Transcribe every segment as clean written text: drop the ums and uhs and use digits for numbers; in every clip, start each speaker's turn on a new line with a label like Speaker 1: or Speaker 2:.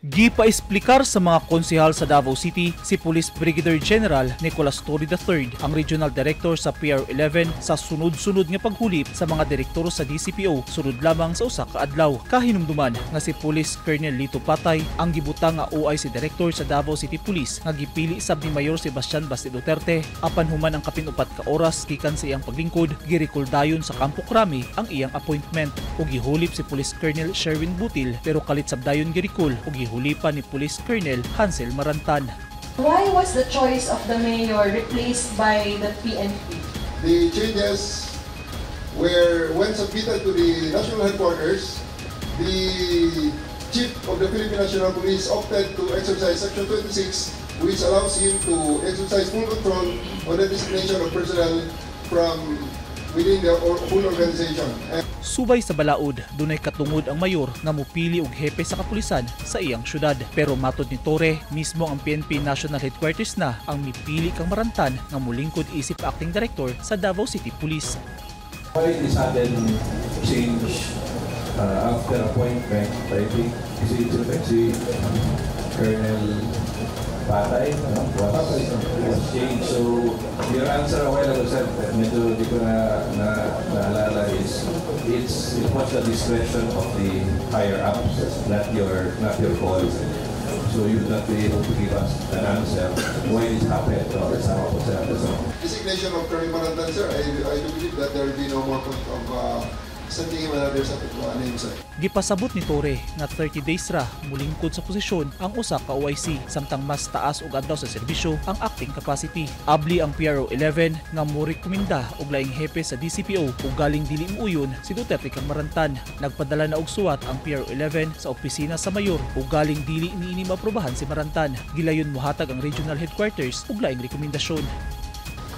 Speaker 1: Gipa-esplikar sa mga konsehal sa Davao City si Police Brigadier General Nicolas Torre III, ang Regional Director sa PRO11 sa sunod-sunod nga paghulip sa mga direktor sa DCPO sunod lamang sa usa ka adlaw. Kahinumduman nga si Police Colonel Lito Patay ang gibutang nga OIC Director sa Davao City Police nga gipili sab ni Mayor Sebastian Basti Duterte apan human ang kapinupat ka oras gikan sa iyang paglingkod, girekoldayon sa Campo Crame ang iyang appointment ug gihulip si Police Colonel Sherwin Butil pero kalit sabdayon girikol ug hulipan ni Police Colonel Hansel Marantan.
Speaker 2: Why was the choice of the mayor replaced by the PNP?
Speaker 3: The changes were when submitted to the national headquarters, the Chief of the Philippine National Police opted to exercise Section 26, which allows him to exercise full control on the designation of personnel from within the full organization.
Speaker 1: Subay sa balaod, dunay katungod ang mayor nga mupili og hepe sa kapulisan sa iyang syudad. Pero matod ni Torre, mismo ang PNP National Headquarters na ang mipili kang Marantan nga mulingkod isip acting director sa Davao City Police.
Speaker 4: Why the sudden change after appointment? I think si Colonel Patay, was changed. So your answer a while ago, sir, medyo di ko naalala is it was the discretion of the higher ups, not your call. So you would not be able to give us an answer why this happened. No, that's how po, sir.
Speaker 3: Designation of Colonel Marantan, sir, I do believe that there will be no more point of sending him another name, sir.
Speaker 1: Gipasabot ni Torre nga 30 days ra mulingkod sa posisyon ang usa ka OIC samtang mas taas og adlaw sa serbisyo ang acting capacity. Abli ang PRO11 nga morekomenda og laing hepe sa DCPO ug galing dili muuyon si Duterte kang Marantan. Nagpadala na og suwat ang PRO11 sa opisina sa mayor ug galing dili niini maaprobahan si Marantan. Gilayon mohatag ang regional headquarters og laing rekomendasyon.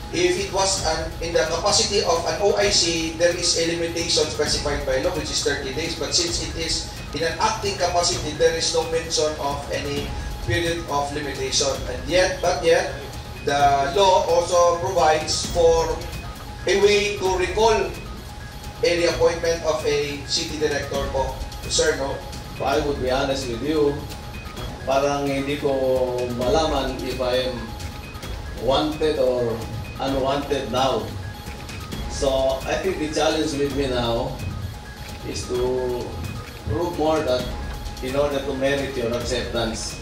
Speaker 5: If it was in the capacity of an OIC, there is a limitation specified by law, which is 30 days. But since it is in an acting capacity, there is no mention of any period of limitation. But yet, the law also provides for a way to recall any appointment of a city director po. Sir, no?
Speaker 6: I would be honest with you, parang hindi ko malaman if I am wanted or unwanted now. So I think the challenge with me now is to prove more that in order to merit your acceptance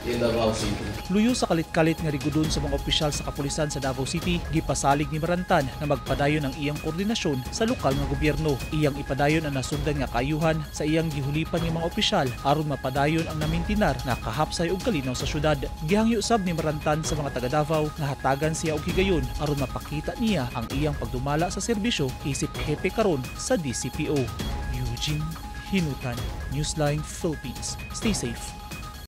Speaker 6: in Davao City.
Speaker 1: Luyo sa kalit-kalit nga rigudon sa mga opisyal sa kapulisan sa Davao City, gipasalig ni Marantan na magpadayon ang iyang koordinasyon sa lokal nga gobyerno. Iyang ipadayon ang nasugdan nga kaayuhan sa iyang gihulipan ng mga opisyal aron mapadayon ang namintinar nga kahapsay ug kalinaw sa syudad. Gihangyo sab ni Marantan sa mga taga Davao nga hatagan siya og higayon aron mapakita niya ang iyang pagdumala sa serbisyo isip hepe karon sa DCPO. Eugene Hinutan, Newsline Philippines. Stay safe.